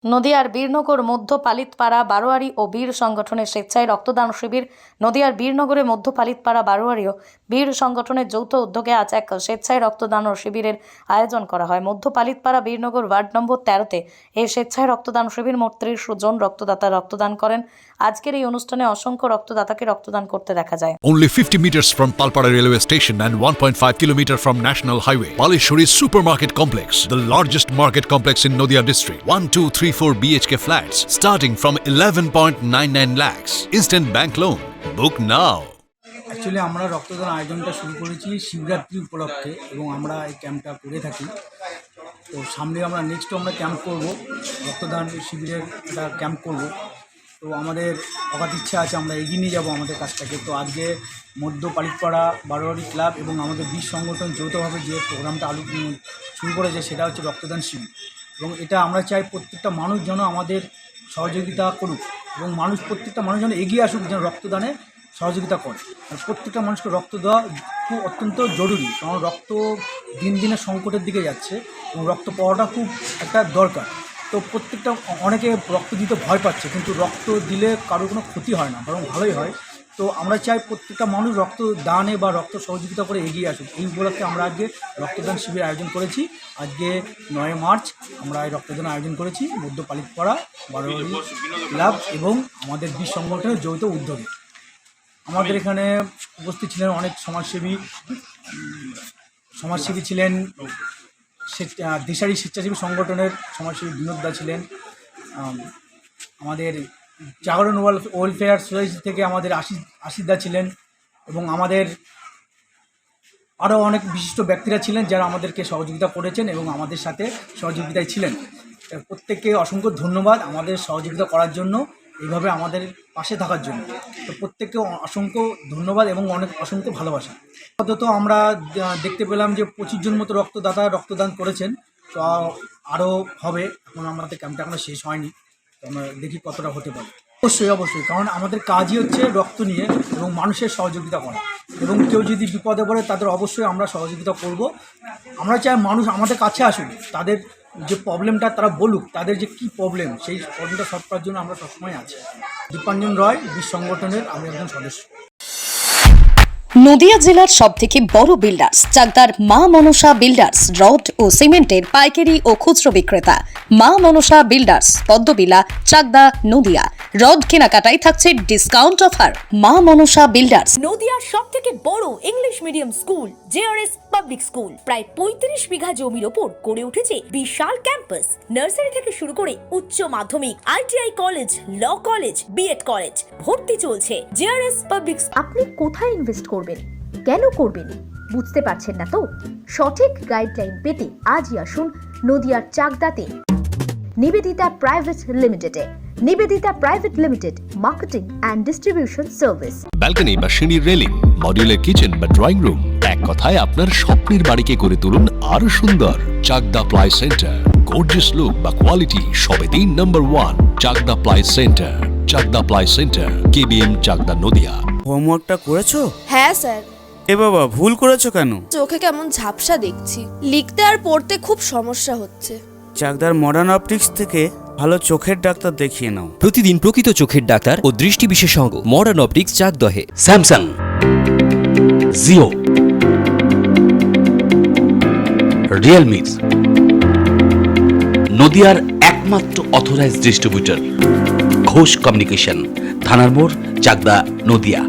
নদিয়ার বীরনগর মধ্য পালিতপাড়া বারোয়ারি ও বীর সংগঠনের স্বেচ্ছায় রক্তদান শিবির। নদিয়ার বীরনগরে মধ্য পালিতপাড়া বারোয়ারি ও বীর সংগঠনের যৌথ উদ্যোগে আজ এক স্বেচ্ছায় রক্তদান শিবিরের আয়োজন করা হয়। মধ্য পালিতপাড়া বীরনগর ওয়ার্ড নম্বর 13-তে এই স্বেচ্ছায় রক্তদান শিবির মোট 30 জন রক্তদাতা রক্তদান করেন। আজকের এই অনুষ্ঠানে অসংখ্য রক্তদাতাকে রক্তদান করতে দেখা যায়। Only 50 meters from Palpara railway station and 1.5 kilometer from National Highway, Palishuri Supermarket Complex, the largest market complex in Nodia district. 1, 2, 3, 4 BHK flats starting from 11.99 lakhs. Instant bank loan. Book now. Actually আমরা রক্তদান আয়োজনটা শুরু করেছি শিবরাত্রি উপলক্ষে এবং আমরা এই ক্যাম্পটা করে থাকি। তো সামনে আমরা নেক্সটও আমরা ক্যাম্প করব, রক্তদান শিবিরের একটা ক্যাম্প করব। তো আমাদের অগাধ ইচ্ছা আছে, আমরা এগিয়ে নিয়ে যাবো আমাদের কাজটাকে। তো আজকে মধ্য পালিতপাড়া বারোয়ারি ক্লাব এবং আমাদের বীর সংগঠন যৌথভাবে যে প্রোগ্রামটা শুরু করেছে সেটা হচ্ছে রক্তদান শিবির। এবং এটা আমরা চাই প্রত্যেকটা মানুষ যেন আমাদের সহযোগিতা করুক এবং প্রত্যেকটা মানুষ যেন এগিয়ে আসুক, যেন রক্তদানে সহযোগিতা করে। আর প্রত্যেকটা মানুষকে রক্ত দেওয়া খুব অত্যন্ত জরুরি, কারণ রক্ত দিন দিনে সংকটের দিকে যাচ্ছে এবং রক্ত পাওয়াটা খুব একটা দরকার। তো প্রত্যেকটা অনেকে রক্ত দিতে ভয় পাচ্ছে, কিন্তু রক্ত দিলে কারোর কোনো ক্ষতি হয় না, বরং ভালোই হয়। তো আমরা চাই প্রত্যেকটা মানুষ রক্ত দানে বা রক্ত সহযোগিতা করে এগিয়ে আসুক। এই উপলক্ষে আমরা আজকে রক্তদান শিবির আয়োজন করেছি। আজকে 9 মার্চ আমরা এই রক্তদান আয়োজন করেছি মধ্য পালিতপাড়া বারোয়ারি ক্লাব এবং আমাদের বীর সংগঠনের যৌথ উদ্যোগে। আমাদের এখানে উপস্থিত ছিলেন অনেক সমাজসেবী ছিলেন, দিশারি স্বেচ্ছাসেবী সংগঠনের সমাজসেবী বিনোদ দা ছিলেন, আমাদের জাগরণ ওয়েলফেয়ার সোসাইটি থেকে আমাদের আশিস দা ছিলেন এবং আমাদের আরও অনেক বিশিষ্ট ব্যক্তিরা ছিলেন যারা আমাদেরকে সহযোগিতা করেছেন এবং আমাদের সাথে সহযোগিতায় ছিলেন। প্রত্যেককে অসংখ্য ধন্যবাদ আমাদের সহযোগিতা করার জন্য, এইভাবে আমাদের পাশে থাকার জন্য। তো প্রত্যেককে অসংখ্য ধন্যবাদ এবং অসংখ্য ভালোবাসা। আপাতত আমরা দেখতে পেলাম যে 25 জন মতো রক্তদাতা রক্তদান করেছেন। তো আরও হবে, এখন আমাদের ক্যাম্পটা এখনো শেষ হয়নি। তো আমরা দেখি কতটা হতে পারে। অবশ্যই, কারণ আমাদের কাজই হচ্ছে রক্ত নিয়ে এবং মানুষের সহযোগিতা করা, এবং কেউ যদি বিপদে পড়ে তাদের অবশ্যই আমরা সহযোগিতা করব। আমরা চাই মানুষ আমাদের কাছে আসুক, তাদের যে প্রবলেমটা তারা বলুক, তাদের যে কী প্রবলেম, সেই প্রবলেমটা সলভ করার জন্য আমরা সবসময় আছি। দীপাঞ্জন রয়, বীর সংগঠনের আমি একজন সদস্য। নদিয়া জেলার সবথেকে বড় বিল্ডার্স চাকদার মা মনসা বিল্ডার্স, রড ও সিমেন্টের পাইকারি ও খুচরো বিক্রেতা। মা মনসা বিল্ডার্স, পদ্মবিলা, চাকদা, নদিয়া। রড কেনাকাটায় থাকছে ডিসকাউন্ট অফার। মা মনসা বিল্ডার্স। নদিয়ার সবথেকে বড় English medium school JRS public school, প্রায় 35 বিঘা জমির ওপর গড়ে উঠেছে বিশাল ক্যাম্পাস। নার্সারি থেকে শুরু করে উচ্চ মাধ্যমিক, ITI college, law college, BEd college, ভর্তি চলছে। JRS public. আপনি কোথায় ইনভেস্ট করবেন, কেন করবেন বুঝতে পারছেন না তো? সঠিক গাইডলাইন পেতে আজই আসুন নদিয়ার চাকদাতে নিবেদিতা প্রাইভেট লিমিটেডে। Nivedita private limited, marketing and distribution service. Balcony বা সিঁড়ির রেলিং, মডিউলার কিচেন বা ড্রয়িং রুম, এক কথায় আপনার স্বপ্নের বাড়িকে করে তুলুন আরো সুন্দর। Chakdah ply centre, gorgeous look বা কোয়ালিটি সবে 3 number 1 Chakdah ply centre. Chakdah ply centre, KBM, Chakdah, Nadia. হোমওয়ার্কটা করেছো? হ্যাঁ স্যার। এ বাবা, ভুল করেছো কেন? চোখে কেমন ঝাপসা দেখছি, লিখতে আর পড়তে খুব সমস্যা হচ্ছে। চাকদার মডার্ন অপটিক্স থেকে ভালো চোখের ডাক্তার দেখিয়ে নাও। প্রতিদিন প্রকৃত চোখের ডাক্তার ও দৃষ্টি বিশেষজ্ঞ মডার্ন অপটিক্স, চাকদহে। স্যামসাং, জিও, রিয়েলমি, নদিয়ার একমাত্র অথরাইজড ডিস্ট্রিবিউটর ঘোষ কমিউনিকেশন, থানার মোড়, চাকদা, নদিয়া।